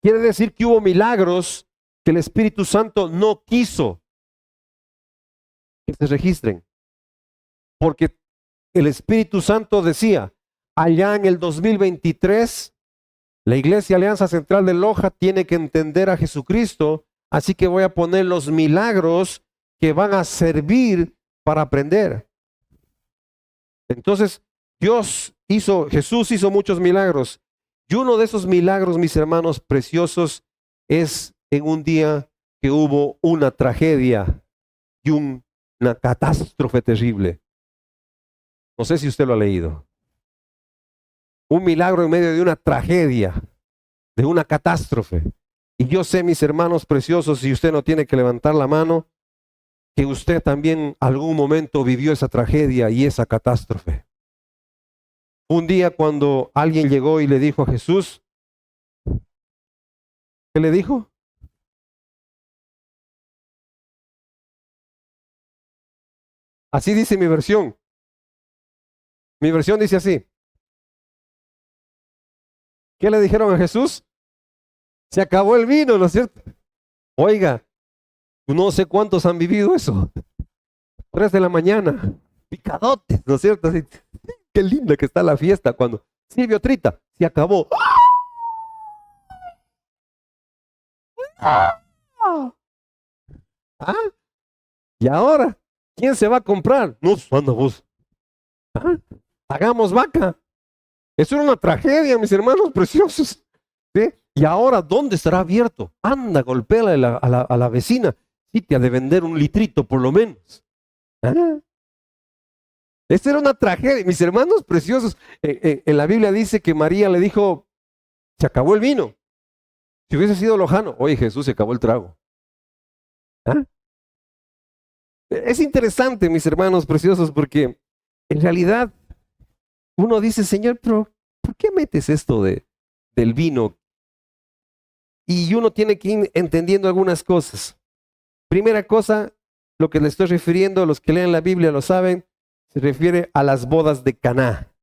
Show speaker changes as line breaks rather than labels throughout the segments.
Quiere decir que hubo milagros que el Espíritu Santo no quiso que se registren. Porque el Espíritu Santo decía, allá en el 2023, la Iglesia Alianza Central de Loja tiene que entender a Jesucristo, así que voy a poner los milagros que van a servir para aprender. Entonces, Jesús hizo muchos milagros. Y uno de esos milagros, mis hermanos preciosos, es en un día que hubo una tragedia y una catástrofe terrible. No sé si usted lo ha leído. Un milagro en medio de una tragedia, de una catástrofe. Y yo sé, mis hermanos preciosos, si usted no tiene que levantar la mano, que usted también algún momento vivió esa tragedia y esa catástrofe. Un día cuando alguien llegó y le dijo a Jesús, ¿qué le dijo? Así dice mi versión. Mi versión dice así. ¿Qué le dijeron a Jesús? Se acabó el vino, ¿no es cierto? Oiga, no sé cuántos han vivido eso. 3 de la mañana, picadotes, ¿no es cierto? Así, qué linda que está la fiesta cuando sirve otrita, se acabó. ¿Ah? ¿Y ahora? ¿Quién se va a comprar? No, anda vos. ¿Ah? Hagamos vaca. Eso era una tragedia, mis hermanos preciosos. ¿Sí? Y ahora, ¿dónde estará abierto? Anda, golpéale a la vecina. Sí, te ha de vender un litrito por lo menos. ¿Ah? Esta era una tragedia, mis hermanos preciosos. En la Biblia dice que María le dijo, se acabó el vino. Si hubiese sido lojano, oye Jesús, se acabó el trago. ¿Ah? Es interesante, mis hermanos preciosos, porque en realidad uno dice, Señor, pero ¿por qué metes esto del vino? Y uno tiene que ir entendiendo algunas cosas. Primera cosa, lo que le estoy refiriendo, los que leen la Biblia lo saben, se refiere a las bodas de Caná.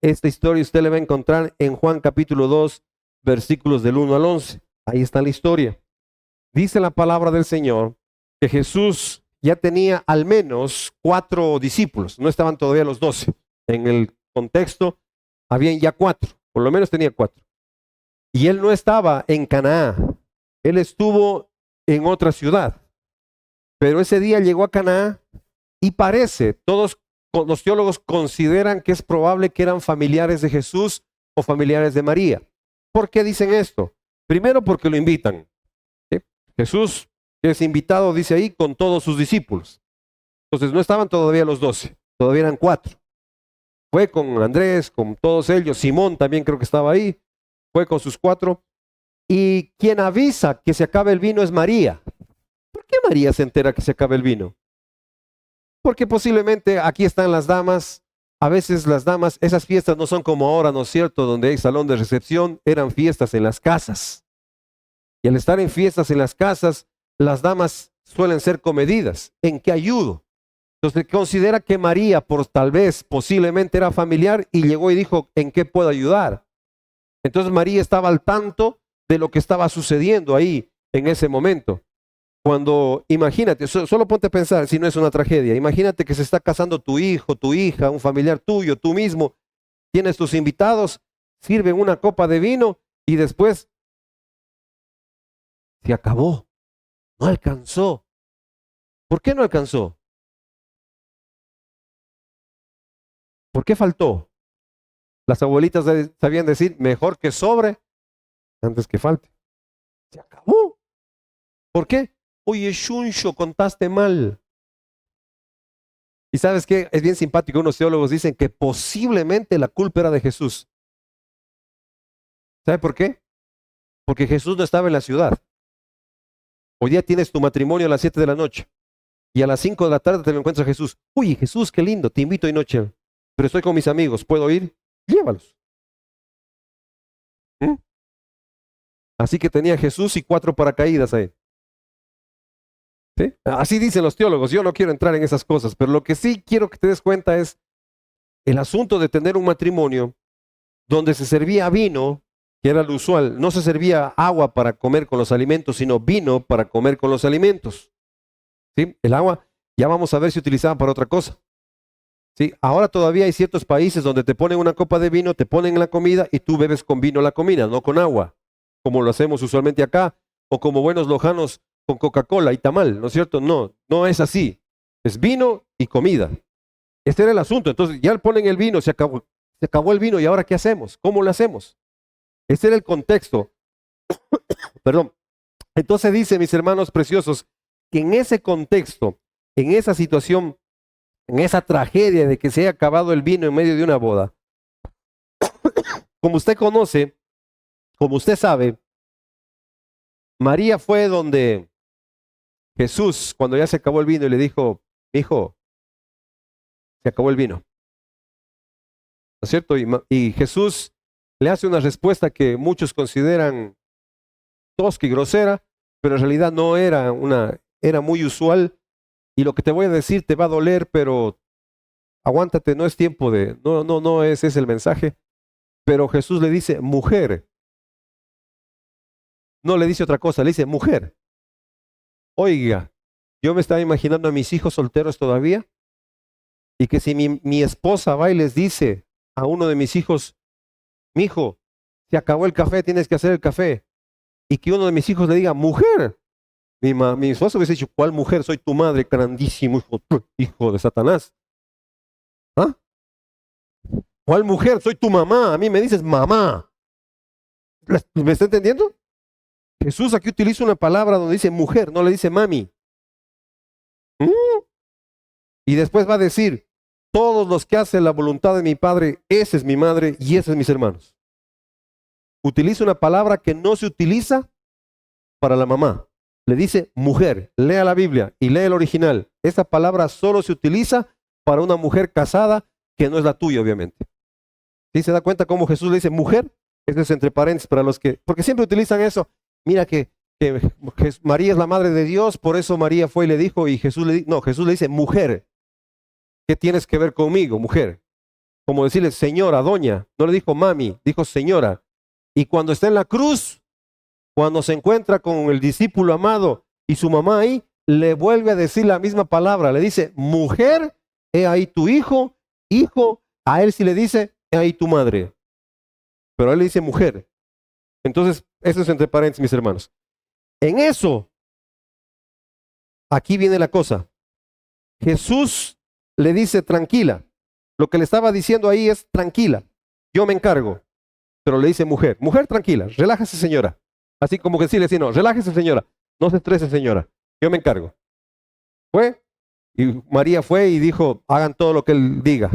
Esta historia usted la va a encontrar en Juan capítulo 2, versículos del 1 al 11. Ahí está la historia. Dice la palabra del Señor que Jesús ya tenía al menos 4 discípulos, no estaban todavía los 12. En el contexto, habían ya 4, por lo menos tenía 4. Y él no estaba en Canaá, él estuvo en otra ciudad. Pero ese día llegó a Canaá y parece, todos los teólogos consideran que es probable que eran familiares de Jesús o familiares de María. ¿Por qué dicen esto? Primero porque lo invitan. ¿Sí? Jesús es invitado, dice ahí, con todos sus discípulos. Entonces no estaban todavía los 12, todavía eran 4. Fue con Andrés, con todos ellos, Simón también creo que estaba ahí, fue con sus 4. Y quien avisa que se acabe el vino es María. ¿Por qué María se entera que se acabe el vino? Porque posiblemente aquí están las damas. A veces las damas, esas fiestas no son como ahora, ¿no es cierto? Donde hay salón de recepción, eran fiestas en las casas. Y al estar en fiestas en las casas, las damas suelen ser comedidas. ¿En qué ayudo? Entonces considera que María, por tal vez, posiblemente era familiar y llegó y dijo, ¿en qué puedo ayudar? Entonces María estaba al tanto de lo que estaba sucediendo ahí en ese momento. Cuando, imagínate, solo ponte a pensar si no es una tragedia. Imagínate que se está casando tu hijo, tu hija, un familiar tuyo, tú mismo. Tienes tus invitados, sirven una copa de vino y después se acabó. No alcanzó. ¿Por qué no alcanzó? ¿Por qué faltó? Las abuelitas sabían decir, mejor que sobre antes que falte. Se acabó. ¿Por qué? Oye, Shuncho, contaste mal. Y sabes qué, es bien simpático, unos teólogos dicen que posiblemente la culpa era de Jesús. ¿Sabe por qué? Porque Jesús no estaba en la ciudad. Hoy día tienes tu matrimonio a las 7 de la noche y a las 5 de la tarde te lo encuentras Jesús. Oye, Jesús, qué lindo, te invito hoy noche, pero estoy con mis amigos, ¿puedo ir? Llévalos. ¿Mm? Así que tenía Jesús y 4 paracaídas ahí. ¿Sí? Así dicen los teólogos, yo no quiero entrar en esas cosas, pero lo que sí quiero que te des cuenta es el asunto de tener un matrimonio donde se servía vino que era lo usual. No se servía agua para comer con los alimentos, sino vino para comer con los alimentos. ¿Sí? El agua, ya vamos a ver si utilizaban para otra cosa. ¿Sí? Ahora todavía hay ciertos países donde te ponen una copa de vino, te ponen la comida y tú bebes con vino la comida, no con agua, como lo hacemos usualmente acá, o como buenos lojanos con Coca-Cola y tamal, ¿no es cierto? No, no es así. Es vino y comida. Este era el asunto. Entonces ya ponen el vino, se acabó el vino y ahora ¿qué hacemos? ¿Cómo lo hacemos? Este era el contexto. Perdón. Entonces dice, mis hermanos preciosos, que en ese contexto, en esa situación, en esa tragedia de que se haya acabado el vino en medio de una boda, como usted conoce, como usted sabe, María fue donde Jesús, cuando ya se acabó el vino, y le dijo, hijo, se acabó el vino. ¿No es cierto? Y Jesús le hace una respuesta que muchos consideran tosca y grosera, pero en realidad no era era muy usual. Y lo que te voy a decir te va a doler, pero aguántate, no es tiempo no ese es el mensaje. Pero Jesús le dice, mujer. No le dice otra cosa, le dice, mujer. Oiga, yo me estaba imaginando a mis hijos solteros todavía, y que si mi esposa va y les dice a uno de mis hijos, mi hijo, se acabó el café, tienes que hacer el café, y que uno de mis hijos le diga, mujer. Mi esposa hubiese dicho, ¿cuál mujer? Soy tu madre, grandísimo hijo de Satanás. ¿Ah? ¿Cuál mujer? Soy tu mamá. A mí me dices mamá. ¿Me está entendiendo? Jesús aquí utiliza una palabra donde dice mujer, no le dice mami. Y después va a decir, todos los que hacen la voluntad de mi Padre, esa es mi madre y esos es mis hermanos. Utiliza una palabra que no se utiliza para la mamá. Le dice mujer, lea la Biblia y lee el original. Esa palabra solo se utiliza para una mujer casada que no es la tuya, obviamente. ¿Sí se da cuenta cómo Jesús le dice mujer? Eso es entre paréntesis para los que, porque siempre utilizan eso. Mira que María es la madre de Dios, por eso María fue y le dijo, y Jesús Jesús le dice mujer. ¿Qué tienes que ver conmigo, mujer? Como decirle señora, doña. No le dijo mami, dijo señora. Y cuando está en la cruz, cuando se encuentra con el discípulo amado y su mamá ahí, le vuelve a decir la misma palabra. Le dice, mujer, he ahí tu hijo, hijo. A él sí le dice, he ahí tu madre. Pero a él le dice mujer. Entonces, eso es entre paréntesis, mis hermanos. En eso, aquí viene la cosa. Jesús le dice, tranquila. Lo que le estaba diciendo ahí es, tranquila, yo me encargo. Pero le dice mujer, mujer tranquila, relájese señora. Así como que sí le dice, no, relájese señora, no se estrese señora, yo me encargo. Fue, y María fue y dijo, hagan todo lo que él diga.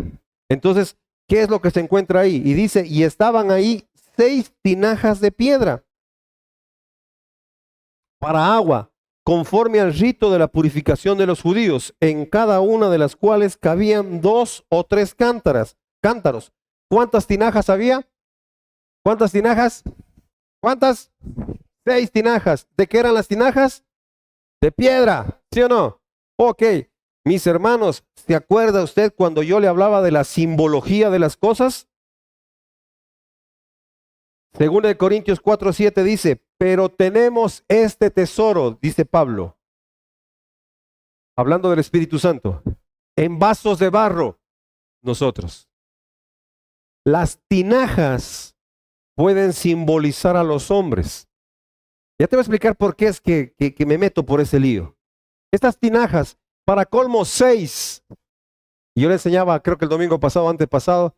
Entonces, ¿qué es lo que se encuentra ahí? Y dice, y estaban ahí 6 tinajas de piedra para agua, conforme al rito de la purificación de los judíos, en cada una de las cuales cabían 2 o 3 cántaros. ¿Cuántas tinajas había? ¿Cuántas tinajas? ¿Cuántas? 6 tinajas. ¿De qué eran las tinajas? De piedra, ¿sí o no? Ok, mis hermanos, ¿se acuerda usted cuando yo le hablaba de la simbología de las cosas? Según de Corintios 4:7 dice, pero tenemos este tesoro, dice Pablo, hablando del Espíritu Santo, en vasos de barro, nosotros. Las tinajas pueden simbolizar a los hombres. Ya te voy a explicar por qué es que me meto por ese lío. Estas tinajas, para colmo 6, y yo le enseñaba, creo que el domingo pasado, antepasado,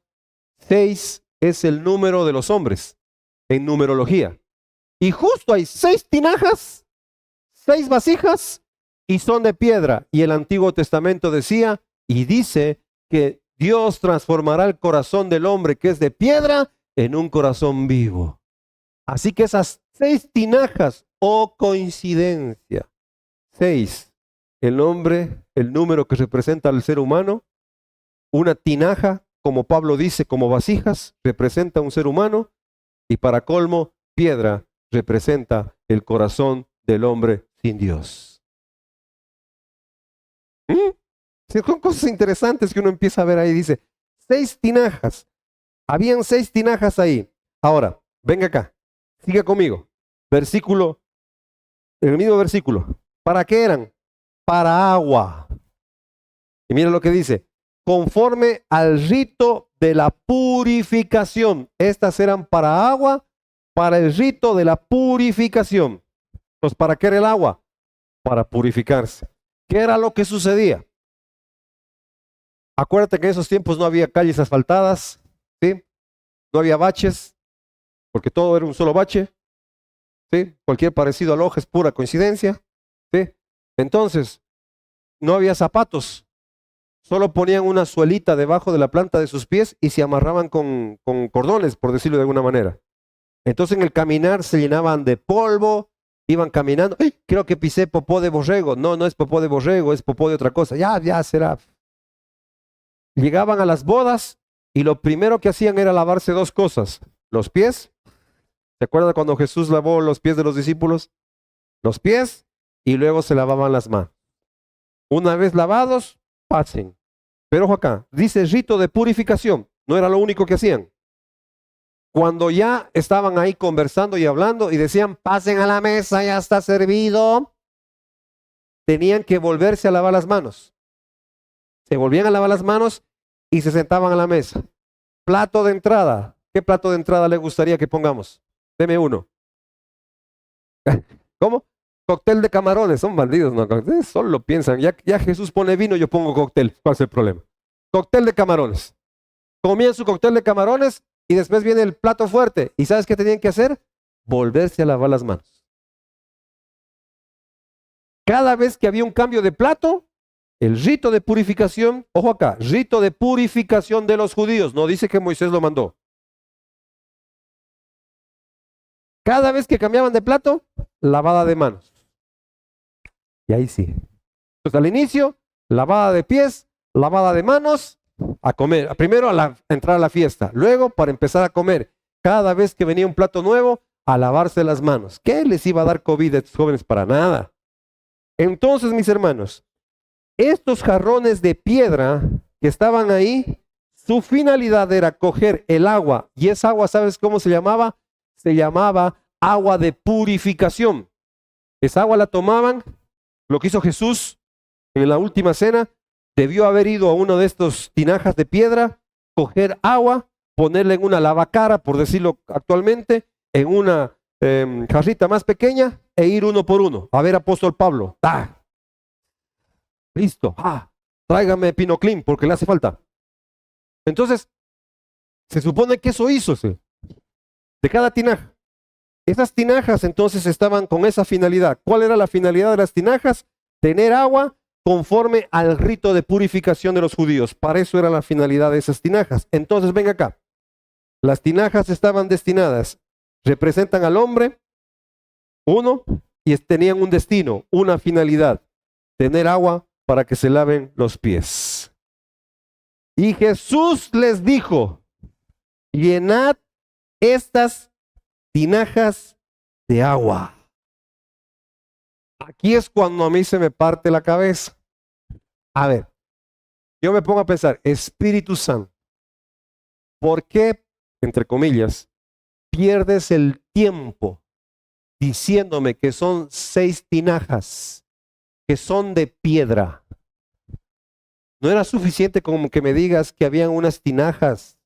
6 es el número de los hombres en numerología. Y justo hay 6 tinajas, 6 vasijas, y son de piedra. Y el Antiguo Testamento decía, y dice que Dios transformará el corazón del hombre que es de piedra en un corazón vivo. Así que esas 6 tinajas, oh coincidencia, 6, el nombre, el número que representa al ser humano, una tinaja, como Pablo dice, como vasijas, representa a un ser humano, y para colmo, piedra representa el corazón del hombre sin Dios. Son cosas interesantes que uno empieza a ver ahí. Dice, 6 tinajas. Habían 6 tinajas ahí. Ahora, venga acá. Sigue conmigo. Versículo, el mismo versículo. ¿Para qué eran? Para agua. Y mira lo que dice. Conforme al rito de la purificación. Estas eran para agua, para el rito de la purificación. Entonces, ¿para qué era el agua? Para purificarse. ¿Qué era lo que sucedía? Acuérdate que en esos tiempos no había calles asfaltadas, ¿sí? No había baches, porque todo era un solo bache, ¿sí? Cualquier parecido al ojo es pura coincidencia, ¿sí? Entonces, no había zapatos, solo ponían una suelita debajo de la planta de sus pies y se amarraban con cordones, por decirlo de alguna manera. Entonces en el caminar se llenaban de polvo, iban caminando. ¡Ay! Creo que pisé popó de borrego. No, no es popó de borrego, es popó de otra cosa. Ya será. Llegaban a las bodas y lo primero que hacían era lavarse dos cosas. Los pies. ¿Se acuerdan cuando Jesús lavó los pies de los discípulos? Los pies y luego se lavaban las manos. Una vez lavados, pasen. Pero ojo acá, dice rito de purificación. No era lo único que hacían. Cuando ya estaban ahí conversando y hablando y decían, pasen a la mesa, ya está servido, tenían que volverse a lavar las manos. Se volvían a lavar las manos y se sentaban a la mesa. Plato de entrada. ¿Qué plato de entrada le gustaría que pongamos? Deme uno. ¿Cómo? Cóctel de camarones. Son bandidos, ¿no? Solo piensan, ya Jesús pone vino, yo pongo cóctel. ¿Cuál es el problema? Cóctel de camarones. Comían su cóctel de camarones y después viene el plato fuerte. ¿Y sabes qué tenían que hacer? Volverse a lavar las manos. Cada vez que había un cambio de plato, el rito de purificación, ojo acá, rito de purificación de los judíos, no dice que Moisés lo mandó. Cada vez que cambiaban de plato, lavada de manos. Y ahí sí. Entonces al inicio, lavada de pies, lavada de manos, a comer. Primero a entrar a la fiesta, luego para empezar a comer. Cada vez que venía un plato nuevo, a lavarse las manos. ¿Qué les iba a dar COVID a estos jóvenes? Para nada. Entonces, mis hermanos, estos jarrones de piedra que estaban ahí, su finalidad era coger el agua. Y esa agua, ¿sabes cómo se llamaba? Se llamaba agua de purificación. Esa agua la tomaban. Lo que hizo Jesús en la última cena, debió haber ido a uno de estos tinajas de piedra, coger agua, ponerla en una lavacara, por decirlo actualmente, en una jarrita más pequeña e ir uno por uno. A ver, apóstol Pablo. Listo. Tráigame Pinoclin porque le hace falta. Entonces, se supone que eso hizo de cada tinaja. Esas tinajas entonces estaban con esa finalidad. ¿Cuál era la finalidad de las tinajas? Tener agua conforme al rito de purificación de los judíos. Para eso era la finalidad de esas tinajas. Entonces, ven acá. Las tinajas estaban destinadas, representan al hombre, uno, y tenían un destino, una finalidad, tener agua para que se laven los pies. Y Jesús les dijo, llenad estas tinajas de agua. Aquí es cuando a mí se me parte la cabeza. A ver, yo me pongo a pensar, Espíritu Santo, ¿por qué, entre comillas, pierdes el tiempo diciéndome que son 6 tinajas, que son de piedra? ¿No era suficiente como que me digas que habían unas tinajas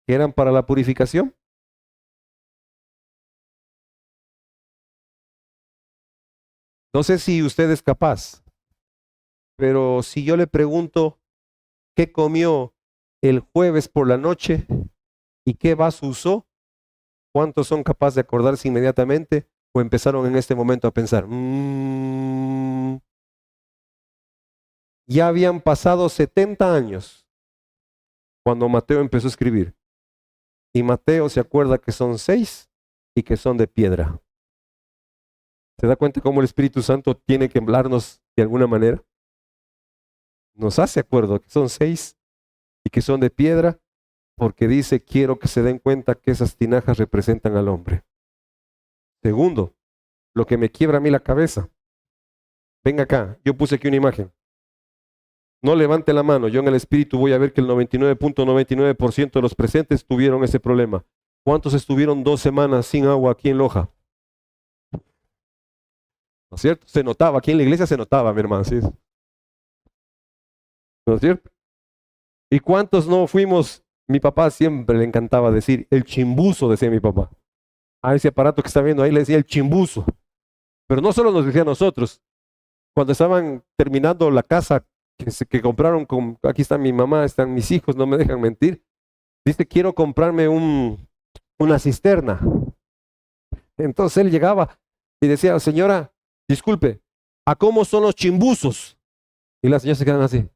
que eran para la purificación? No sé si usted es capaz, pero si yo le pregunto qué comió el jueves por la noche y qué vaso usó, ¿cuántos son capaces de acordarse inmediatamente o empezaron en este momento a pensar? Ya habían pasado 70 años cuando Mateo empezó a escribir. Y Mateo se acuerda que son 6 y que son de piedra. ¿Se da cuenta cómo el Espíritu Santo tiene que hablarnos de alguna manera? Nos hace acuerdo que son 6 y que son de piedra, porque dice, quiero que se den cuenta que esas tinajas representan al hombre. Segundo, lo que me quiebra a mí la cabeza. Venga acá, yo puse aquí una imagen. No levante la mano, yo en el Espíritu voy a ver que el 99.99% de los presentes tuvieron ese problema. ¿Cuántos estuvieron 2 semanas sin agua aquí en Loja? ¿No es cierto? Se notaba, aquí en la iglesia se notaba, mi hermano, ¿sí? ¿No es cierto? ¿Y cuántos no fuimos? Mi papá siempre le encantaba decir, el chimbuzo, decía mi papá. A ese aparato que está viendo ahí le decía el chimbuzo. Pero no solo nos decía a nosotros. Cuando estaban terminando la casa que compraron, aquí está mi mamá, están mis hijos, no me dejan mentir. Dice, quiero comprarme una cisterna. Entonces él llegaba y decía, señora, disculpe, ¿a cómo son los chimbuzos? Y las señoras se quedan así.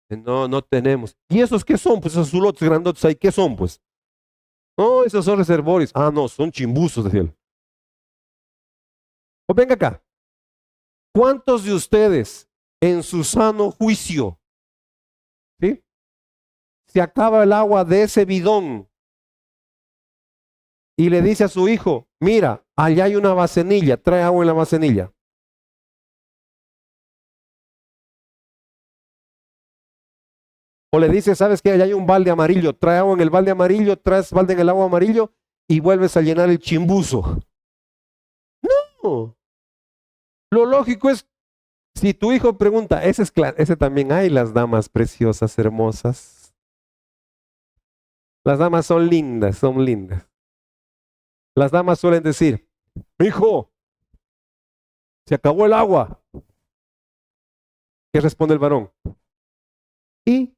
No, no tenemos. ¿Y esos qué son? Pues esos zulotes grandotes ahí, ¿qué son? Pues, no, esos son reservorios. Ah, no, son chimbuzos, decía él. Pues venga acá. ¿Cuántos de ustedes en su sano juicio, ¿sí? Se acaba el agua de ese bidón y le dice a su hijo, mira, allá hay una vasenilla, trae agua en la vasenilla? O le dice, ¿sabes qué? Allá hay un balde amarillo, trae agua en el balde amarillo, traes balde en el agua amarillo y vuelves a llenar el chimbuzo. No. Lo lógico es, si tu hijo pregunta, ese también hay las damas preciosas, hermosas. Las damas son lindas, son lindas. Las damas suelen decir, hijo, se acabó el agua. ¿Qué responde el varón? ¿Y?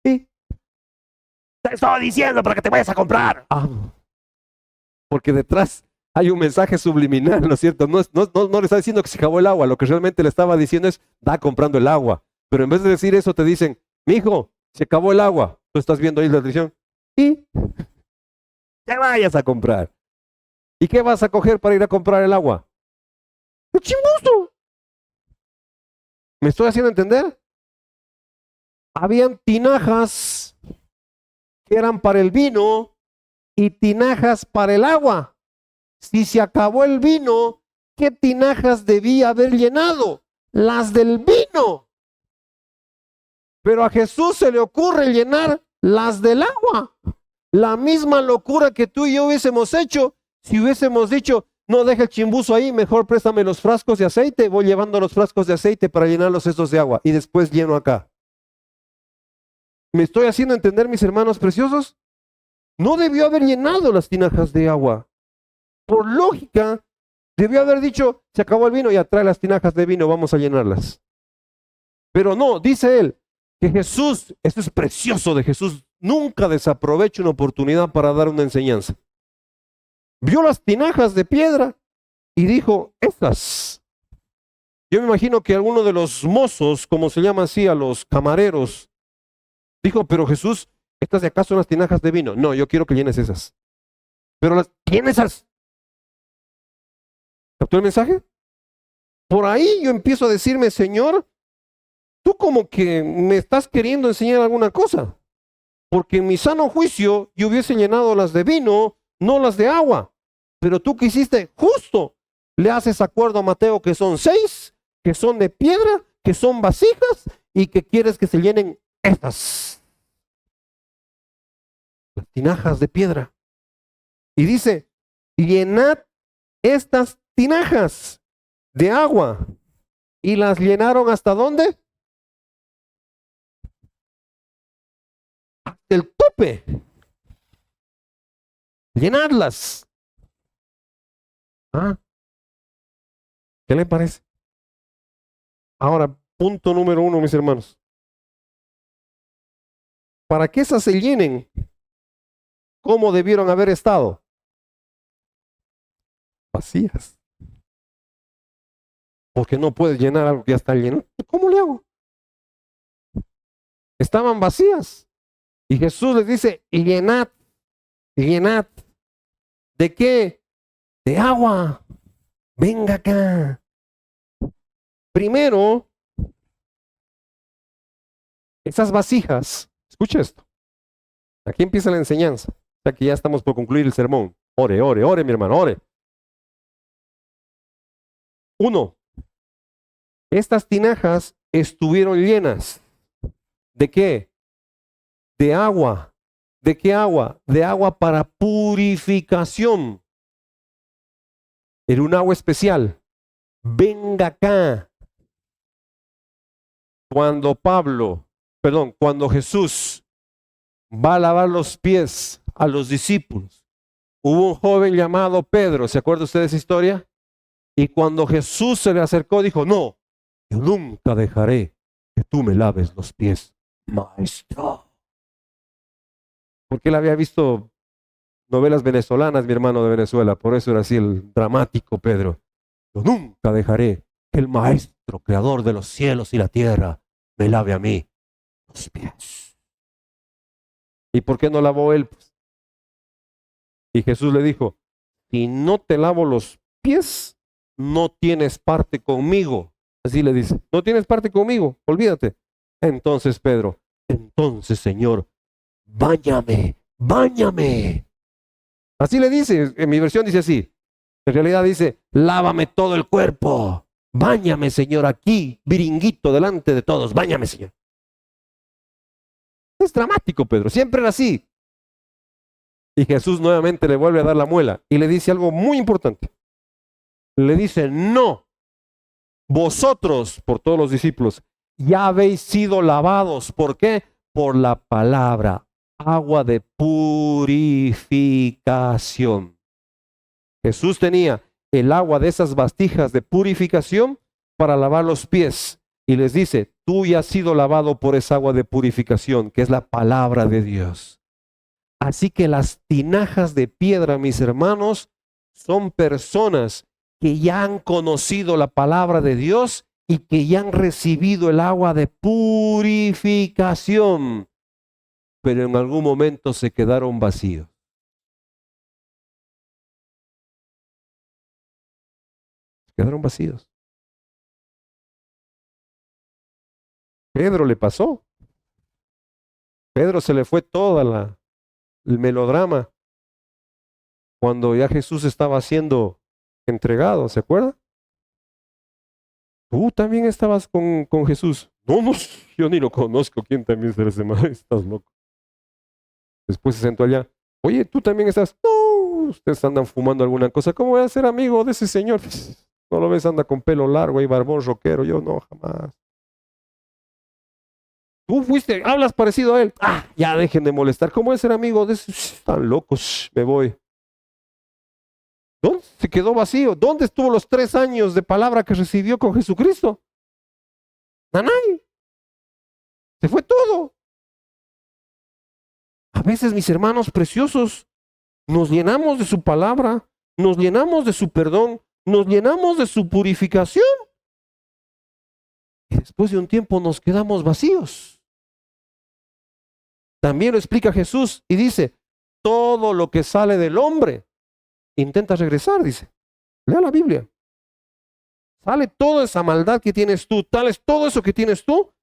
Te estaba diciendo para que te vayas a comprar. Ah, porque detrás hay un mensaje subliminal, ¿no es cierto? No le está diciendo que se acabó el agua, lo que realmente le estaba diciendo es, da comprando el agua. Pero en vez de decir eso, te dicen, mi hijo, se acabó el agua. Tú estás viendo ahí la televisión. ¿Y? Te vayas a comprar. ¿Y qué vas a coger para ir a comprar el agua? ¡Un chimbuzo! ¿Me estoy haciendo entender? Habían tinajas que eran para el vino y tinajas para el agua. Si se acabó el vino, ¿qué tinajas debía haber llenado? Las del vino. Pero a Jesús se le ocurre llenar las del agua. La misma locura que tú y yo hubiésemos hecho si hubiésemos dicho, no deje el chimbuzo ahí, mejor préstame los frascos de aceite, voy llevando los frascos de aceite para llenarlos estos de agua y después lleno acá. ¿Me estoy haciendo entender, mis hermanos preciosos? No debió haber llenado las tinajas de agua. Por lógica, debió haber dicho, se acabó el vino, ya trae las tinajas de vino, vamos a llenarlas. Pero no, dice él, que Jesús, esto es precioso de Jesús, nunca desaprovecha una oportunidad para dar una enseñanza. Vio las tinajas de piedra y dijo, estas. Yo me imagino que alguno de los mozos, como se llama así a los camareros, dijo, pero Jesús, ¿estas de acá son las tinajas de vino? No, yo quiero que llenes esas. Pero las tienes esas. ¿Captó el mensaje? Por ahí yo empiezo a decirme, Señor, tú como que me estás queriendo enseñar alguna cosa. Porque en mi sano juicio yo hubiese llenado las de vino, no las de agua. Pero tú que hiciste justo, le haces acuerdo a Mateo que son 6, que son de piedra, que son vasijas y que quieres que se llenen estas. Las tinajas de piedra. Y dice, llenad estas tinajas de agua. ¿Y las llenaron hasta dónde? Hasta el tope. Llenarlas. ¿Ah? ¿Qué le parece? Ahora, punto número 1, mis hermanos. Para que esas se llenen, ¿cómo debieron haber estado? Vacías. Porque no puedes llenar algo que ya está lleno. ¿Cómo le hago? Estaban vacías. Y Jesús les dice, llenad, llenad. ¿De qué? De agua. Venga acá. Primero, esas vasijas. Escucha esto. Aquí empieza la enseñanza. O sea que ya estamos por concluir el sermón. Ore, ore, ore, mi hermano, ore. 1. Estas tinajas estuvieron llenas. ¿De qué? De agua. ¿De qué agua? De agua para purificación. Era un agua especial. Venga acá. Cuando Jesús va a lavar los pies a los discípulos, hubo un joven llamado Pedro, ¿se acuerda usted de esa historia? Y cuando Jesús se le acercó, dijo, no, yo nunca dejaré que tú me laves los pies, maestro. Porque él había visto novelas venezolanas, mi hermano de Venezuela, por eso era así el dramático Pedro. Yo nunca dejaré que el maestro, creador de los cielos y la tierra, me lave a mí los pies. ¿Y por qué no lavó él? Y Jesús le dijo, si no te lavo los pies, no tienes parte conmigo. Así le dice, no tienes parte conmigo, olvídate. Entonces Pedro, entonces Señor, báñame, báñame. Así le dice, en mi versión dice así. En realidad dice, lávame todo el cuerpo. Báñame, Señor, aquí, viringuito, delante de todos. Báñame, Señor. Es dramático, Pedro. Siempre era así. Y Jesús nuevamente le vuelve a dar la muela y le dice algo muy importante. Le dice, no, vosotros, por todos los discípulos, ya habéis sido lavados. ¿Por qué? Por la palabra, agua de purificación. Jesús tenía el agua de esas vasijas de purificación para lavar los pies. Y les dice, tú ya has sido lavado por esa agua de purificación, que es la palabra de Dios. Así que las tinajas de piedra, mis hermanos, son personas que ya han conocido la palabra de Dios y que ya han recibido el agua de purificación, pero en algún momento se quedaron vacíos. Quedaron vacíos. Pedro le pasó. Pedro se le fue toda el melodrama cuando ya Jesús estaba siendo entregado, ¿se acuerda? Tú también estabas con Jesús. No, yo ni lo conozco. ¿Quién también será ese maestro? Estás loco. Después se sentó allá. Oye, tú también estás. No, ustedes andan fumando alguna cosa. ¿Cómo voy a ser amigo de ese señor? No lo ves, anda con pelo largo y barbón rockero. Yo no, jamás. Tú fuiste, hablas parecido a él. Ah, ya dejen de molestar. ¿Cómo es ser amigo de ese? Están locos, me voy. ¿Dónde se quedó vacío? ¿Dónde estuvo los 3 años de palabra que recibió con Jesucristo? Nanay. Se fue todo. A veces, mis hermanos preciosos, nos llenamos de su palabra, nos llenamos de su perdón, nos llenamos de su purificación. Y después de un tiempo nos quedamos vacíos. También lo explica Jesús y dice, todo lo que sale del hombre intenta regresar, dice. Lea la Biblia. Sale toda esa maldad que tienes tú, todo eso que tienes tú.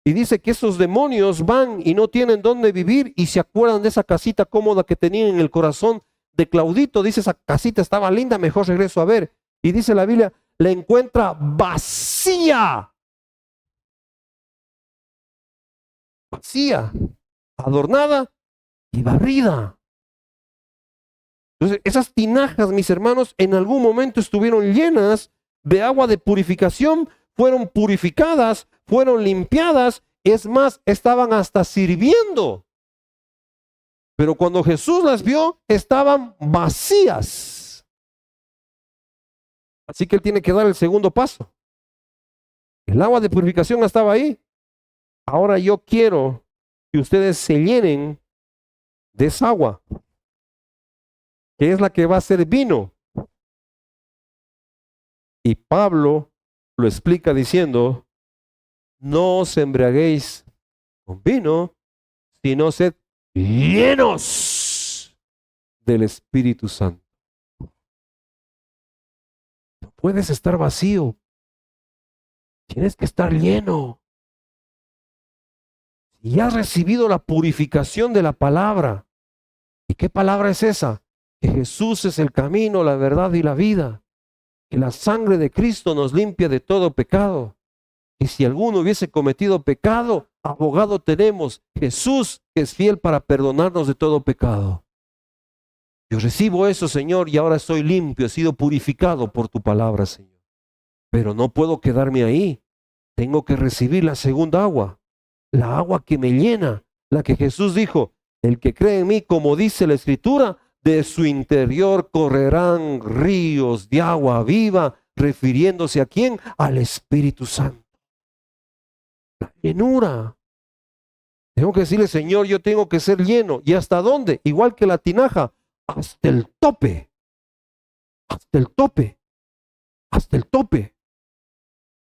Y dice que esos demonios van y no tienen dónde vivir y se acuerdan de esa casita cómoda que tenían en el corazón de Claudito. Dice, esa casita estaba linda, mejor regreso a ver. Y dice la Biblia, la encuentra vacía. Vacía, adornada y barrida. Entonces, esas tinajas, mis hermanos, en algún momento estuvieron llenas de agua de purificación, fueron purificadas, fueron limpiadas, es más, estaban hasta sirviendo. Pero cuando Jesús las vio, estaban vacías. Así que Él tiene que dar el segundo paso. El agua de purificación estaba ahí. Ahora yo quiero que ustedes se llenen de esa agua, que es la que va a ser vino. Y Pablo lo explica diciendo, no os embriaguéis con vino, sino sed llenos del Espíritu Santo. No puedes estar vacío, tienes que estar lleno. Y has recibido la purificación de la palabra. ¿Y qué palabra es esa? Que Jesús es el camino, la verdad y la vida. Que la sangre de Cristo nos limpia de todo pecado. Y si alguno hubiese cometido pecado, abogado tenemos, Jesús, que es fiel para perdonarnos de todo pecado. Yo recibo eso, Señor, y ahora soy limpio, he sido purificado por tu palabra, Señor. Pero no puedo quedarme ahí. Tengo que recibir la segunda agua, la agua que me llena, la que Jesús dijo, el que cree en mí, como dice la Escritura, de su interior correrán ríos de agua viva, refiriéndose ¿a quién? Al Espíritu Santo. La llenura. Tengo que decirle, Señor, yo tengo que ser lleno. ¿Y hasta dónde? Igual que la tinaja, hasta el tope. Hasta el tope. Hasta el tope.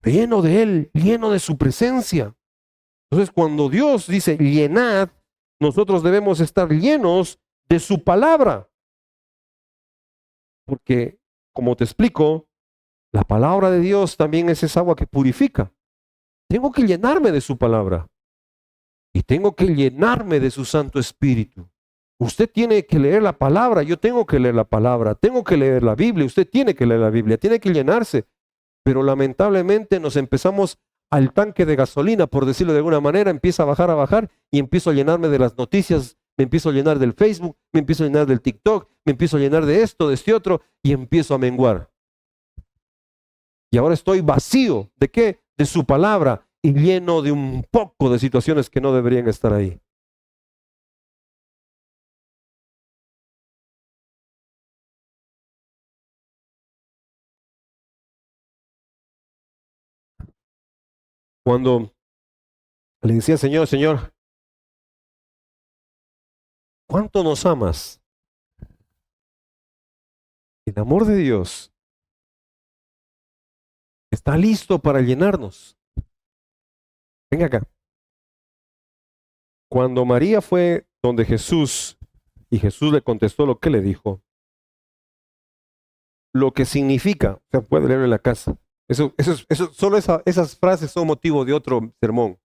Lleno de Él, lleno de su presencia. Entonces, cuando Dios dice llenad, nosotros debemos estar llenos de su palabra. Porque, como te explico, la palabra de Dios también es esa agua que purifica. Tengo que llenarme de su palabra. Y tengo que llenarme de su Santo Espíritu. Usted tiene que leer la palabra, yo tengo que leer la palabra, tengo que leer la Biblia, usted tiene que leer la Biblia, tiene que llenarse. Pero lamentablemente nos empezamos al tanque de gasolina, por decirlo de alguna manera, empieza a bajar y empiezo a llenarme de las noticias, me empiezo a llenar del Facebook, me empiezo a llenar del TikTok, me empiezo a llenar de esto, de este otro y empiezo a menguar. Y ahora estoy vacío, ¿de qué? De su palabra y lleno de un poco de situaciones que no deberían estar ahí. Cuando le decía, Señor, Señor, ¿cuánto nos amas? El amor de Dios está listo para llenarnos. Venga acá. Cuando María fue donde Jesús y Jesús le contestó lo que le dijo, lo que significa, o sea, puede leerlo en la casa. Solo esas frases son motivo de otro sermón.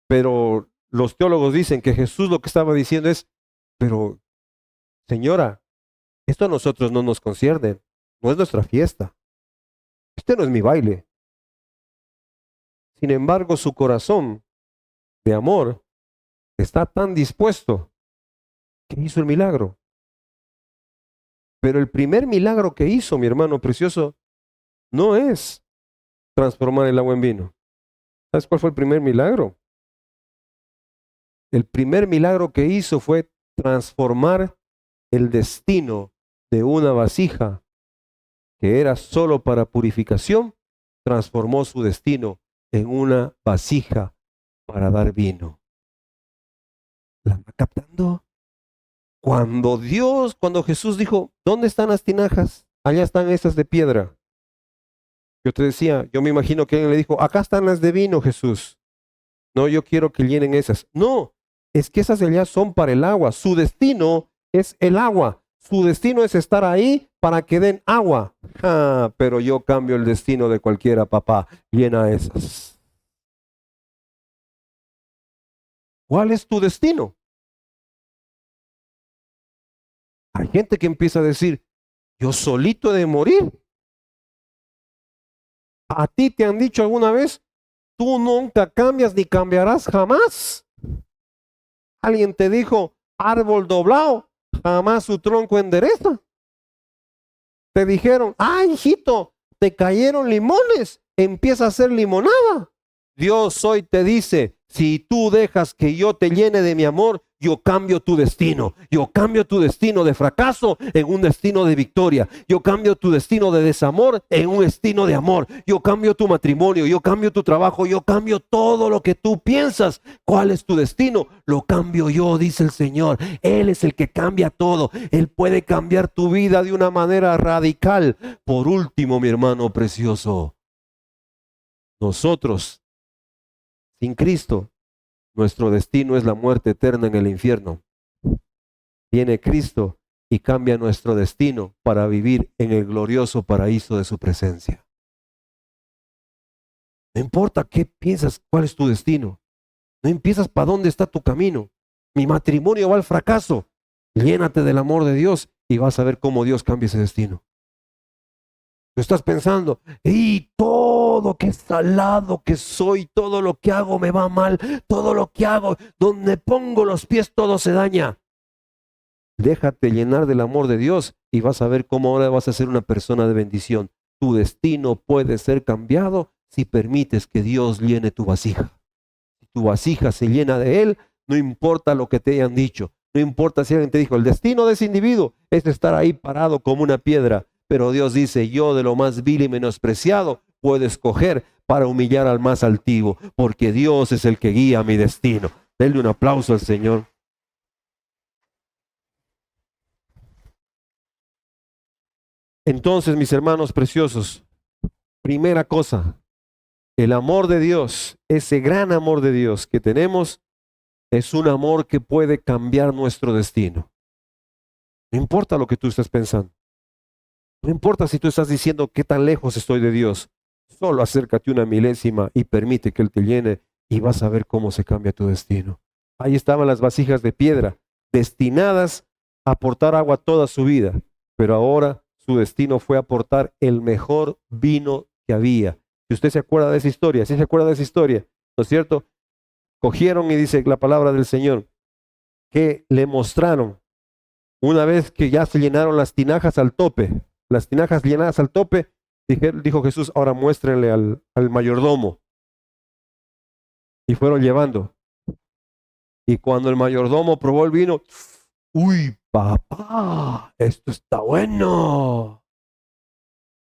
Pero los teólogos dicen que Jesús lo que estaba diciendo es, pero señora, esto a nosotros no nos concierne, no es nuestra fiesta. Este no es mi baile. Sin embargo, su corazón de amor está tan dispuesto que hizo el milagro. Pero el primer milagro que hizo, mi hermano precioso, no es transformar el agua en vino. ¿Sabes cuál fue el primer milagro? El primer milagro que hizo fue transformar el destino de una vasija que era solo para purificación, transformó su destino en una vasija para dar vino. ¿La va captando? Cuando Jesús dijo, ¿dónde están las tinajas? Allá están esas de piedra. Yo te decía, yo me imagino que alguien le dijo, acá están las de vino, Jesús. No, yo quiero que llenen esas. No, es que esas de allá son para el agua. Su destino es el agua. Su destino es estar ahí para que den agua. Pero yo cambio el destino de cualquiera, papá. Llena esas. ¿Cuál es tu destino? Hay gente que empieza a decir, yo solito he de morir. ¿A ti te han dicho alguna vez, tú nunca cambias ni cambiarás jamás? ¿Alguien te dijo, árbol doblado, jamás su tronco endereza? Te dijeron, hijito, te cayeron limones, empieza a hacer limonada. Dios hoy te dice, si tú dejas que yo te llene de mi amor, yo cambio tu destino. Yo cambio tu destino de fracaso en un destino de victoria. Yo cambio tu destino de desamor en un destino de amor. Yo cambio tu matrimonio, yo cambio tu trabajo, yo cambio todo lo que tú piensas. ¿Cuál es tu destino? Lo cambio yo, dice el Señor. Él es el que cambia todo. Él puede cambiar tu vida de una manera radical. Por último, mi hermano precioso, nosotros, sin Cristo, nuestro destino es la muerte eterna en el infierno. Viene Cristo y cambia nuestro destino para vivir en el glorioso paraíso de su presencia. No importa qué piensas, cuál es tu destino. No empiezas para dónde está tu camino. Mi matrimonio va al fracaso. Llénate del amor de Dios y vas a ver cómo Dios cambia ese destino. Tú estás pensando, y todo que salado que soy, todo lo que hago me va mal, todo lo que hago, donde pongo los pies todo se daña. Déjate llenar del amor de Dios y vas a ver cómo ahora vas a ser una persona de bendición. Tu destino puede ser cambiado si permites que Dios llene tu vasija. Si tu vasija se llena de Él, no importa lo que te hayan dicho, no importa si alguien te dijo, el destino de ese individuo es estar ahí parado como una piedra. Pero Dios dice, yo de lo más vil y menospreciado puedo escoger para humillar al más altivo, porque Dios es el que guía mi destino. Denle un aplauso al Señor. Entonces, mis hermanos preciosos, primera cosa, el amor de Dios, ese gran amor de Dios que tenemos, es un amor que puede cambiar nuestro destino. No importa lo que tú estés pensando. No importa si tú estás diciendo qué tan lejos estoy de Dios. Solo acércate una milésima y permite que Él te llene y vas a ver cómo se cambia tu destino. Ahí estaban las vasijas de piedra, destinadas a aportar agua toda su vida, pero ahora su destino fue aportar el mejor vino que había. Si usted se acuerda de esa historia, si se acuerda de esa historia, ¿no es cierto? Cogieron y dice la palabra del Señor, que le mostraron, una vez que ya se llenaron las tinajas al tope, las tinajas llenadas al tope, dijo Jesús, ahora muéstrenle al mayordomo. Y fueron llevando. Y cuando el mayordomo probó el vino, uy, papá, esto está bueno.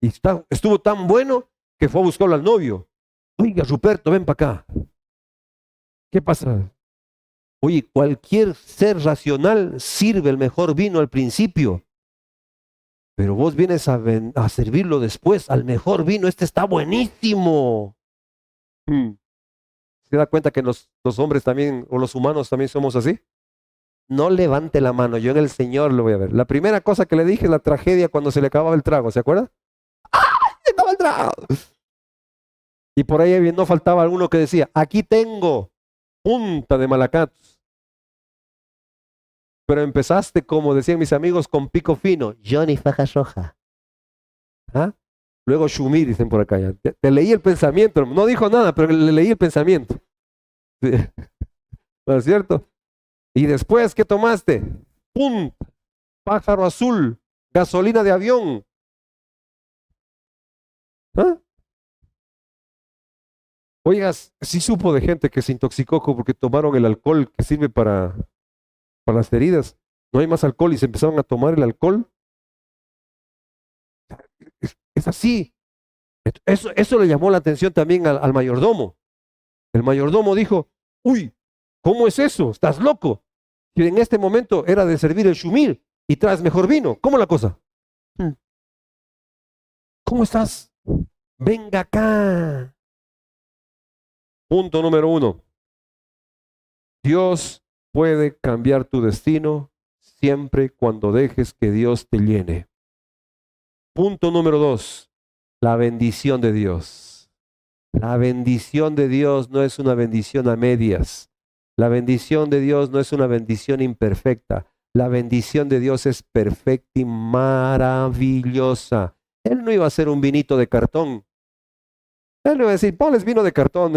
Y estuvo tan bueno que fue a buscarlo al novio. Oiga, Ruperto, ven para acá. ¿Qué pasa? Oye, cualquier ser racional sirve el mejor vino al principio. Pero vos vienes a servirlo después al mejor vino. Este está buenísimo. ¿Se da cuenta que los hombres también, o los humanos también somos así? No levante la mano, yo en el Señor lo voy a ver. La primera cosa que le dije es la tragedia cuando se le acababa el trago, ¿se acuerda? ¡Ah! ¡Se acaba el trago! Y por ahí no faltaba alguno que decía, aquí tengo punta de malacatos. Pero empezaste, como decían mis amigos, con pico fino. Johnny faja roja. ¿Ah? Luego Shumir, dicen por acá. Ya. Te leí el pensamiento. No dijo nada, pero le leí el pensamiento. Sí. ¿No es cierto? Y después, ¿qué tomaste? ¡Pum! Pájaro azul. Gasolina de avión. ¿Ah? Oigas, sí supo de gente que se intoxicó porque tomaron el alcohol que sirve para las heridas. No hay más alcohol y se empezaron a tomar el alcohol. Es así. Eso le llamó la atención también al mayordomo. El mayordomo dijo, uy, ¿cómo es eso? ¿Estás loco? Que en este momento era de servir el shumir y traes mejor vino. ¿Cómo la cosa? ¿Cómo estás? Venga acá. Punto número 1. Dios puede cambiar tu destino siempre cuando dejes que Dios te llene. Punto número 2. La bendición de Dios. La bendición de Dios no es una bendición a medias. La bendición de Dios no es una bendición imperfecta. La bendición de Dios es perfecta y maravillosa. Él no iba a hacer un vinito de cartón. Él no iba a decir, ponles vino de cartón.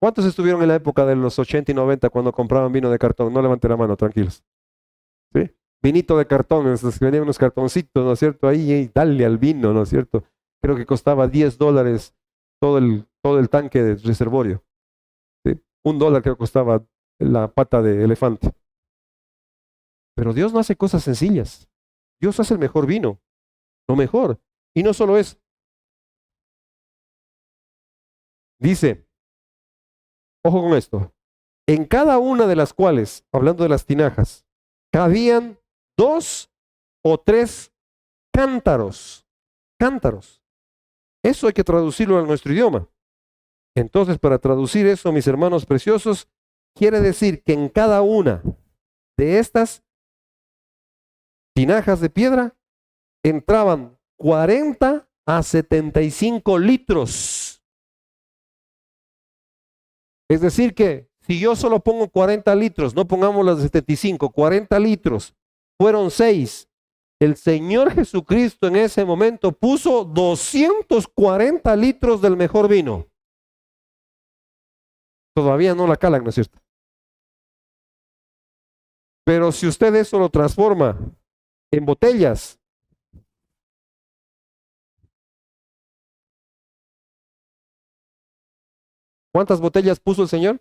¿Cuántos estuvieron en la época de los 80 y 90 cuando compraban vino de cartón? No levante la mano, tranquilos. ¿Sí? Vinito de cartón, venían unos cartoncitos, ¿no es cierto? Ahí, dale al vino, ¿no es cierto? Creo que costaba $10 todo el tanque de reservorio. ¿Sí? $1 creo que costaba la pata de elefante. Pero Dios no hace cosas sencillas. Dios hace el mejor vino, lo mejor. Y no solo eso. Dice, ojo con esto, en cada una de las cuales, hablando de las tinajas, cabían 2 o 3 cántaros. Cántaros. Eso hay que traducirlo a nuestro idioma. Entonces, para traducir eso, mis hermanos preciosos, quiere decir que en cada una de estas tinajas de piedra entraban 40 a 75 litros. Es decir que si yo solo pongo 40 litros, no pongamos las de 75, 40 litros, fueron 6. El Señor Jesucristo en ese momento puso 240 litros del mejor vino. Todavía no la calan, ¿no es cierto? Pero si usted eso lo transforma en botellas, ¿cuántas botellas puso el Señor?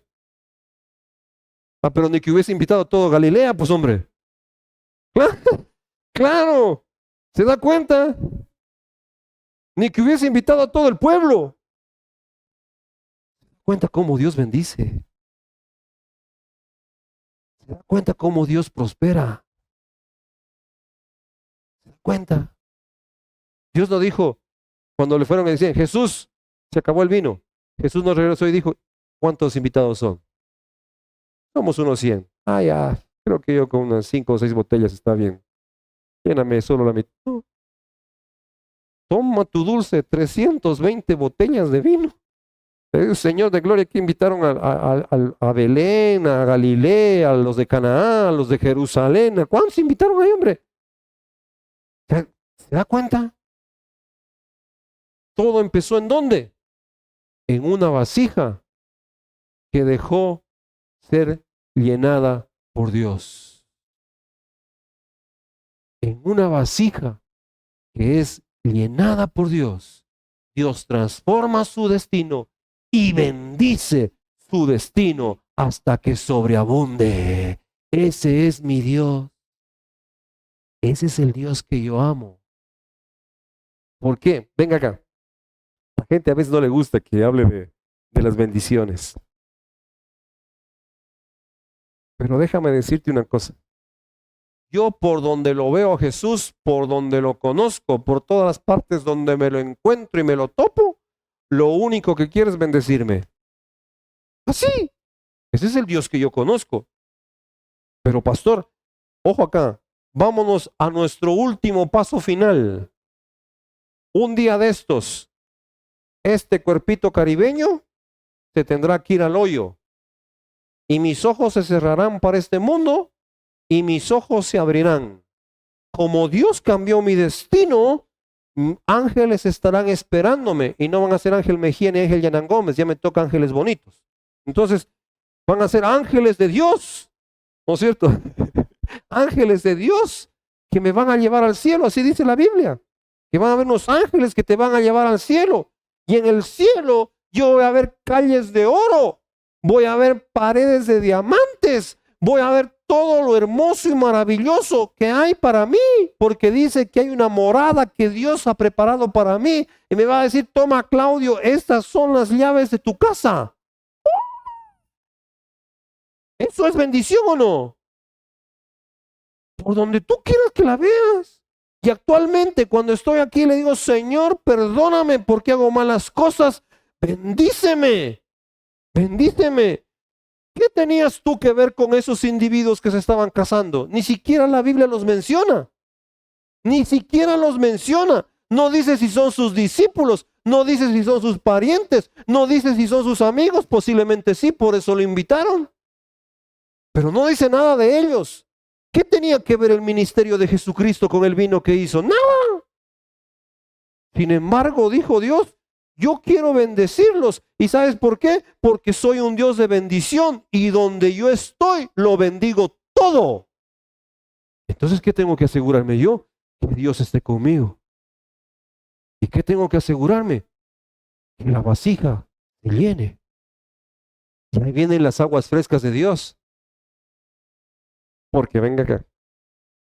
Ah, pero ni que hubiese invitado a todo Galilea, pues hombre. Claro, ¿se da cuenta? Ni que hubiese invitado a todo el pueblo. ¿Se da cuenta cómo Dios bendice? ¿Se da cuenta cómo Dios prospera? ¿Se da cuenta? Dios no dijo, cuando le fueron a decir, Jesús, se acabó el vino. Jesús nos regresó y dijo, ¿cuántos invitados son? Somos unos 100. Ah, ya, creo que yo con unas 5 o 6 botellas está bien. Lléname solo la mitad. No. Toma tu dulce, 320 botellas de vino. Señor de gloria, que invitaron a Belén, a Galilea, a los de Canaán, a los de Jerusalén. ¿Cuántos invitaron ahí, hombre? ¿Se da cuenta? Todo empezó ¿en dónde? En una vasija que dejó ser llenada por Dios. En una vasija que es llenada por Dios, Dios transforma su destino y bendice su destino hasta que sobreabunde. Ese es mi Dios. Ese es el Dios que yo amo. ¿Por qué? Venga acá. La gente a veces no le gusta que hable de las bendiciones. Pero déjame decirte una cosa. Yo por donde lo veo a Jesús, por donde lo conozco, por todas las partes donde me lo encuentro y me lo topo, lo único que quiere es bendecirme. Así. Ese es el Dios que yo conozco. Pero pastor, ojo acá, vámonos a nuestro último paso final. Un día de estos, este cuerpito caribeño se tendrá que ir al hoyo. Y mis ojos se cerrarán para este mundo y mis ojos se abrirán. Como Dios cambió mi destino, ángeles estarán esperándome y no van a ser Ángel Mejía ni Ángel Yanan Gómez, ya me toca ángeles bonitos. Entonces, van a ser ángeles de Dios, ¿no es cierto? Ángeles de Dios que me van a llevar al cielo, así dice la Biblia, que van a haber unos ángeles que te van a llevar al cielo. Y en el cielo yo voy a ver calles de oro, voy a ver paredes de diamantes, voy a ver todo lo hermoso y maravilloso que hay para mí, porque dice que hay una morada que Dios ha preparado para mí. Y me va a decir, toma Claudio, estas son las llaves de tu casa. ¿Eso es bendición o no? Por donde tú quieras que la veas. Y actualmente cuando estoy aquí le digo, Señor, perdóname porque hago malas cosas, bendíceme, bendíceme. ¿Qué tenías tú que ver con esos individuos que se estaban casando? Ni siquiera la Biblia los menciona. Ni siquiera los menciona. No dice si son sus discípulos, no dice si son sus parientes, no dice si son sus amigos, posiblemente sí, por eso lo invitaron. Pero no dice nada de ellos. ¿Qué tenía que ver el ministerio de Jesucristo con el vino que hizo? Nada. Sin embargo, dijo Dios, yo quiero bendecirlos. ¿Y sabes por qué? Porque soy un Dios de bendición y donde yo estoy, lo bendigo todo. Entonces, ¿qué tengo que asegurarme yo? Que Dios esté conmigo. ¿Y qué tengo que asegurarme? Que la vasija se llene. Y ahí vienen las aguas frescas de Dios. Porque venga acá.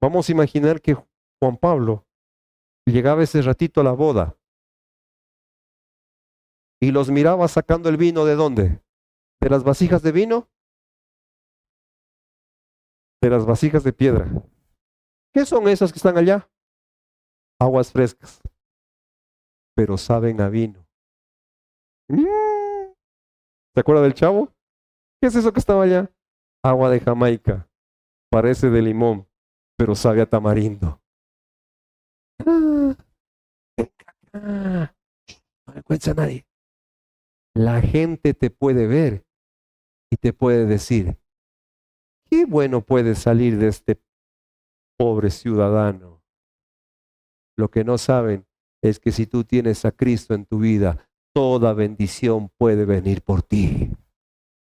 Vamos a imaginar que Juan Pablo llegaba ese ratito a la boda y los miraba sacando el vino ¿de dónde? ¿De las vasijas de vino? De las vasijas de piedra. ¿Qué son esas que están allá? Aguas frescas. Pero saben a vino. ¿Se acuerda del chavo? ¿Qué es eso que estaba allá? Agua de Jamaica. Parece de limón, pero sabe a tamarindo. No le cuentes a nadie. La gente te puede ver y te puede decir, qué bueno puede salir de este pobre ciudadano. Lo que no saben es que si tú tienes a Cristo en tu vida, toda bendición puede venir por ti.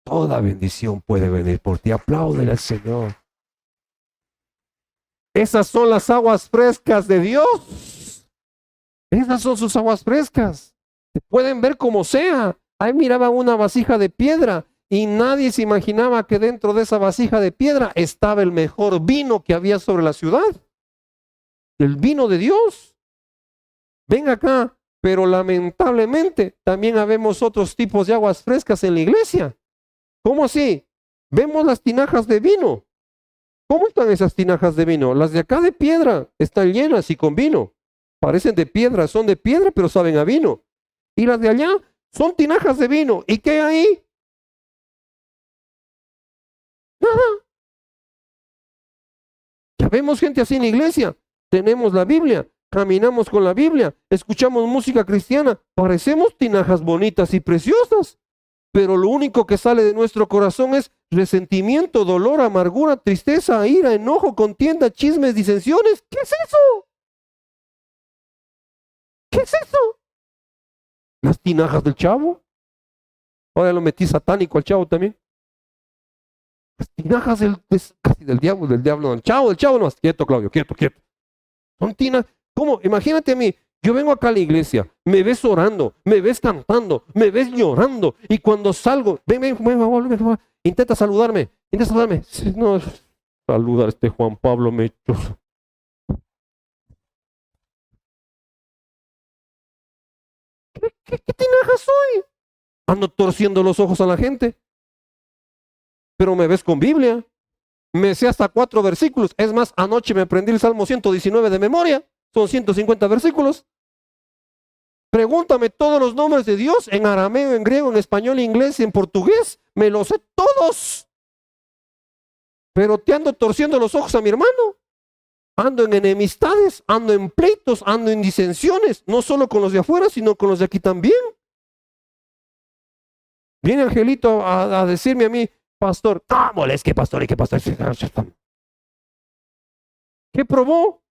Toda bendición puede venir por ti. Apláudele al Señor. Esas son las aguas frescas de Dios. Esas son sus aguas frescas. Se pueden ver como sea. Ahí miraban una vasija de piedra y nadie se imaginaba que dentro de esa vasija de piedra estaba el mejor vino que había sobre la ciudad. El vino de Dios. Ven acá, pero lamentablemente también habemos otros tipos de aguas frescas en la iglesia. ¿Cómo así? Vemos las tinajas de vino. ¿Cómo están esas tinajas de vino? Las de acá de piedra están llenas y con vino. Parecen de piedra, son de piedra, pero saben a vino. Y las de allá son tinajas de vino. ¿Y qué hay ahí? Nada. Ya vemos gente así en la iglesia. Tenemos la Biblia, caminamos con la Biblia, escuchamos música cristiana. Parecemos tinajas bonitas y preciosas. Pero lo único que sale de nuestro corazón es resentimiento, dolor, amargura, tristeza, ira, enojo, contienda, chismes, disensiones. ¿Qué es eso? ¿Qué es eso? Las tinajas del chavo. Ahora lo metí satánico al chavo también. Las tinajas casi del diablo, del chavo no, quieto, Claudio, quieto. Son tinajas. ¿Cómo? Imagínate a mí. Yo vengo acá a la iglesia, me ves orando, me ves cantando, me ves llorando, y cuando salgo, ven, intenta saludarme. No, saludar a este Juan Pablo Mechoso. ¿Qué tinaja soy? Ando torciendo los ojos a la gente, pero me ves con Biblia, me sé hasta 4 versículos. Es más, anoche me aprendí el Salmo 119 de memoria. Son 150 versículos. Pregúntame todos los nombres de Dios en arameo, en griego, en español, en inglés, en portugués. Me los sé todos. Pero te ando torciendo los ojos a mi hermano. Ando en enemistades, ando en pleitos, ando en disensiones. No solo con los de afuera, sino con los de aquí también. Viene Angelito a decirme a mí, pastor, ¿cómo es que pastor? ¿Y qué pastor? ¿Qué probó?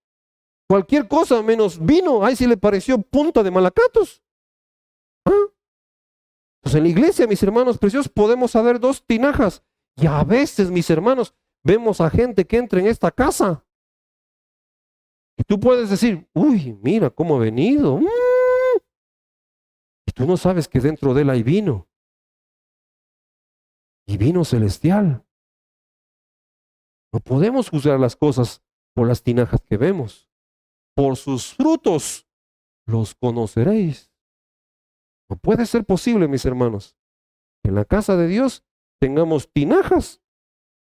Cualquier cosa menos vino. Ahí sí le pareció punta de malacatos. Pues en la iglesia, mis hermanos preciosos, podemos saber 2 tinajas. Y a veces, mis hermanos, vemos a gente que entra en esta casa. Y tú puedes decir, uy, mira cómo ha venido. Y tú no sabes que dentro de él hay vino. Y vino celestial. No podemos juzgar las cosas por las tinajas que vemos. Por sus frutos los conoceréis. No puede ser posible, mis hermanos, que en la casa de Dios tengamos tinajas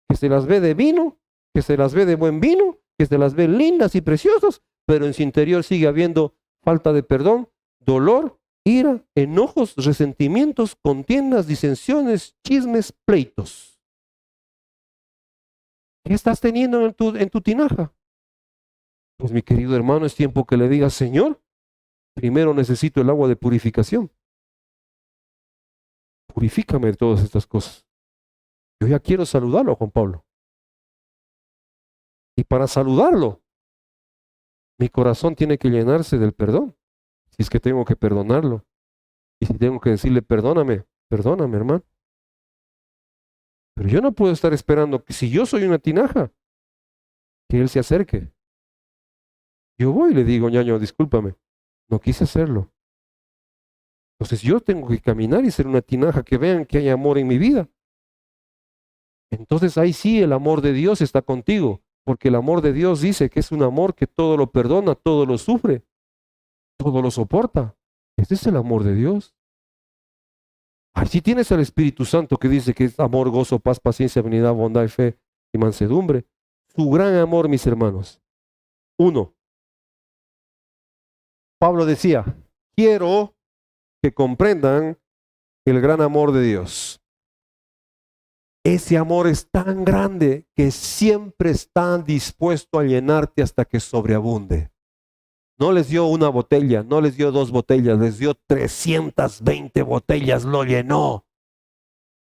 que se las ve de vino, que se las ve de buen vino, que se las ve lindas y preciosas, pero en su interior sigue habiendo falta de perdón, dolor, ira, enojos, resentimientos, contiendas, disensiones, chismes, pleitos. ¿Qué estás teniendo en tu tinaja? Pues mi querido hermano, es tiempo que le digas, Señor, primero necesito el agua de purificación. Purifícame de todas estas cosas. Yo ya quiero saludarlo a Juan Pablo. Y para saludarlo, mi corazón tiene que llenarse del perdón. Si es que tengo que perdonarlo. Y si tengo que decirle, perdóname, hermano. Pero yo no puedo estar esperando que si yo soy una tinaja, que él se acerque. Yo voy y le digo, ñaño, discúlpame, no quise hacerlo. Entonces yo tengo que caminar y ser una tinaja que vean que hay amor en mi vida. Entonces ahí sí el amor de Dios está contigo, porque el amor de Dios dice que es un amor que todo lo perdona, todo lo sufre, todo lo soporta. Ese es el amor de Dios. Ahí sí tienes al Espíritu Santo que dice que es amor, gozo, paz, paciencia, benignidad, bondad, fe y mansedumbre. Su gran amor, mis hermanos. 1. Pablo decía, quiero que comprendan el gran amor de Dios. Ese amor es tan grande que siempre está dispuesto a llenarte hasta que sobreabunde. No les dio una botella, no les dio 2 botellas, les dio 320 botellas, lo llenó.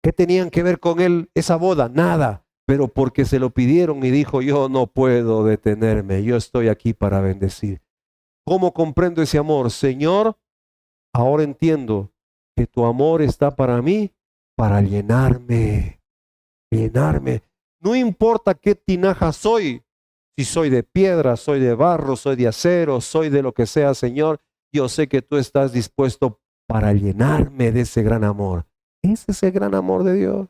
¿Qué tenían que ver con él esa boda? Nada, pero porque se lo pidieron y dijo, yo no puedo detenerme, yo estoy aquí para bendecir. ¿Cómo comprendo ese amor? Señor, ahora entiendo que tu amor está para mí, para llenarme, llenarme. No importa qué tinaja soy, si soy de piedra, soy de barro, soy de acero, soy de lo que sea, Señor, yo sé que tú estás dispuesto para llenarme de ese gran amor. Ese es el gran amor de Dios.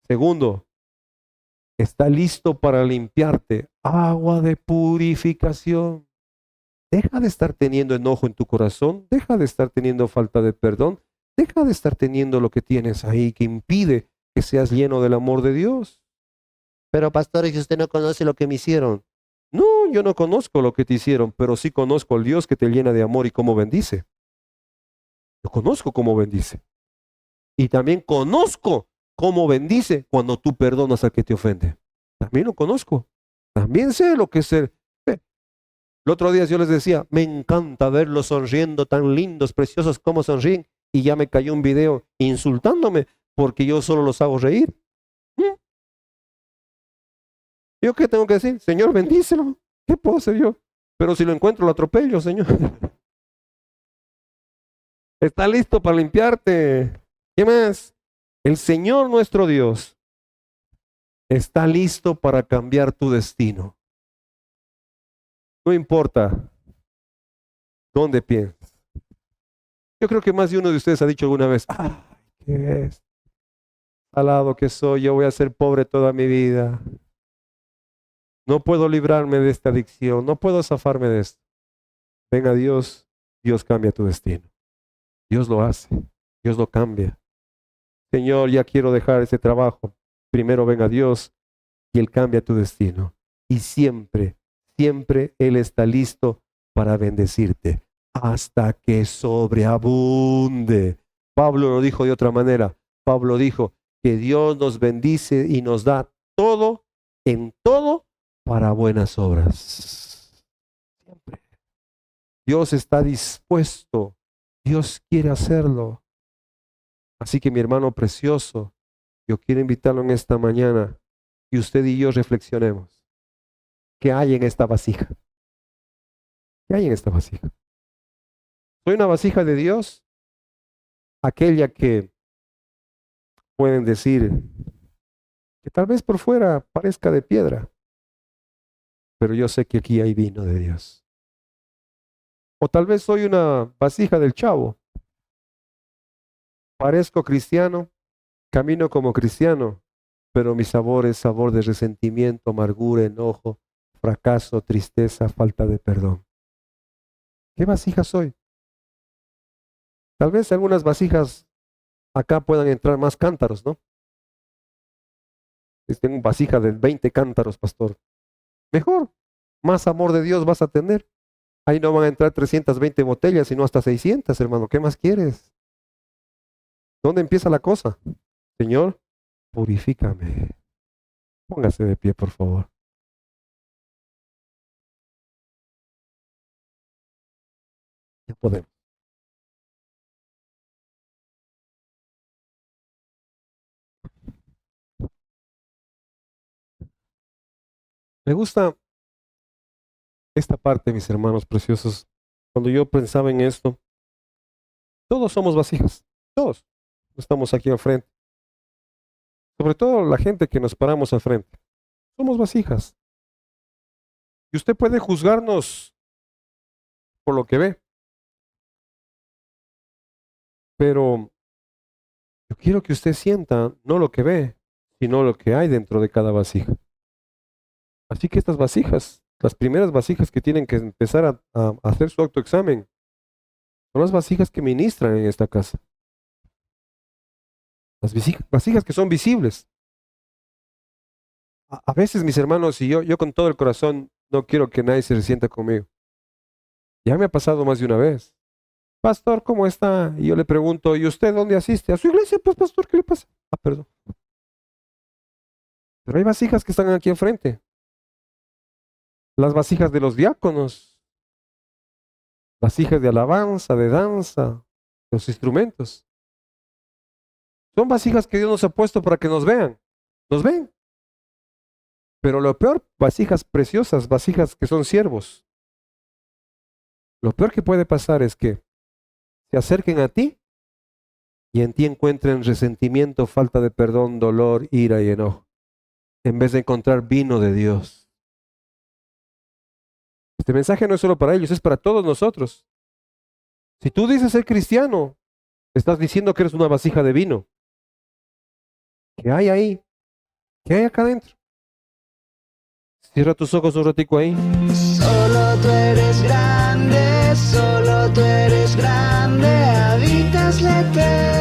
Segundo, está listo para limpiarte. Agua de purificación. Deja de estar teniendo enojo en tu corazón, deja de estar teniendo falta de perdón, deja de estar teniendo lo que tienes ahí que impide que seas lleno del amor de Dios. Pero pastor, si usted no conoce lo que me hicieron. No, yo no conozco lo que te hicieron, pero sí conozco al Dios que te llena de amor y cómo bendice. Yo conozco cómo bendice. Y también conozco cómo bendice cuando tú perdonas al que te ofende. También lo conozco. También sé lo que es ser. El otro día yo les decía, me encanta verlos sonriendo, tan lindos, preciosos como sonríen. Y ya me cayó un video insultándome porque yo solo los hago reír. ¿Yo qué tengo que decir? Señor, bendícelo. ¿Qué puedo hacer yo? Pero si lo encuentro, lo atropello, Señor. Está listo para limpiarte. ¿Qué más? El Señor nuestro Dios está listo para cambiar tu destino. No importa dónde piensas. Yo creo que más de uno de ustedes ha dicho alguna vez, ¡ay, qué es! Salado que soy, yo voy a ser pobre toda mi vida. No puedo librarme de esta adicción, no puedo zafarme de esto. Ven a Dios, Dios cambia tu destino. Dios lo hace, Dios lo cambia. Señor, ya quiero dejar ese trabajo. Primero ven a Dios y Él cambia tu destino. Y siempre, siempre Él está listo para bendecirte hasta que sobreabunde. Pablo lo dijo de otra manera. Pablo dijo que Dios nos bendice y nos da todo, en todo, para buenas obras. Siempre. Dios está dispuesto. Dios quiere hacerlo. Así que mi hermano precioso, yo quiero invitarlo en esta mañana y usted y yo reflexionemos. ¿Qué hay en esta vasija? ¿Qué hay en esta vasija? ¿Soy una vasija de Dios? Aquella que pueden decir que tal vez por fuera parezca de piedra, pero yo sé que aquí hay vino de Dios. O tal vez soy una vasija del Chavo. Parezco cristiano, camino como cristiano, pero mi sabor es sabor de resentimiento, amargura, enojo, fracaso, tristeza, falta de perdón. ¿Qué vasija soy? Tal vez algunas vasijas acá puedan entrar más cántaros, ¿no? Si tengo vasija de 20 cántaros, pastor. Mejor, más amor de Dios vas a tener. Ahí no van a entrar 320 botellas, sino hasta 600, hermano. ¿Qué más quieres? ¿Dónde empieza la cosa? Señor, purifícame. Póngase de pie, por favor. Ya podemos. Me gusta esta parte, mis hermanos preciosos. Cuando yo pensaba en esto, todos somos vasijas. Todos. Estamos aquí al frente. Sobre todo la gente que nos paramos al frente. Somos vasijas. Y usted puede juzgarnos por lo que ve. Pero yo quiero que usted sienta no lo que ve, sino lo que hay dentro de cada vasija. Así que estas vasijas, las primeras vasijas que tienen que empezar a hacer su autoexamen, son las vasijas que ministran en esta casa. Las vasijas que son visibles. A veces, mis hermanos, y yo con todo el corazón no quiero que nadie se resienta conmigo. Ya me ha pasado más de una vez. Pastor, ¿cómo está? Y yo le pregunto, ¿y usted dónde asiste? A su iglesia, pues, pastor, ¿qué le pasa? Ah, perdón. Pero hay vasijas que están aquí enfrente. Las vasijas de los diáconos. Vasijas de alabanza, de danza, los instrumentos. Son vasijas que Dios nos ha puesto para que nos vean. Nos ven. Pero lo peor, vasijas preciosas, vasijas que son siervos. Lo peor que puede pasar es que se acerquen a ti y en ti encuentren resentimiento, falta de perdón, dolor, ira y enojo, en vez de encontrar vino de Dios. Este mensaje no es solo para ellos, es para todos nosotros. Si tú dices ser cristiano, estás diciendo que eres una vasija de vino. ¿Qué hay ahí? ¿Qué hay acá adentro? Cierra tus ojos un ratico ahí.
Solo tú eres grande, habitas la eterna.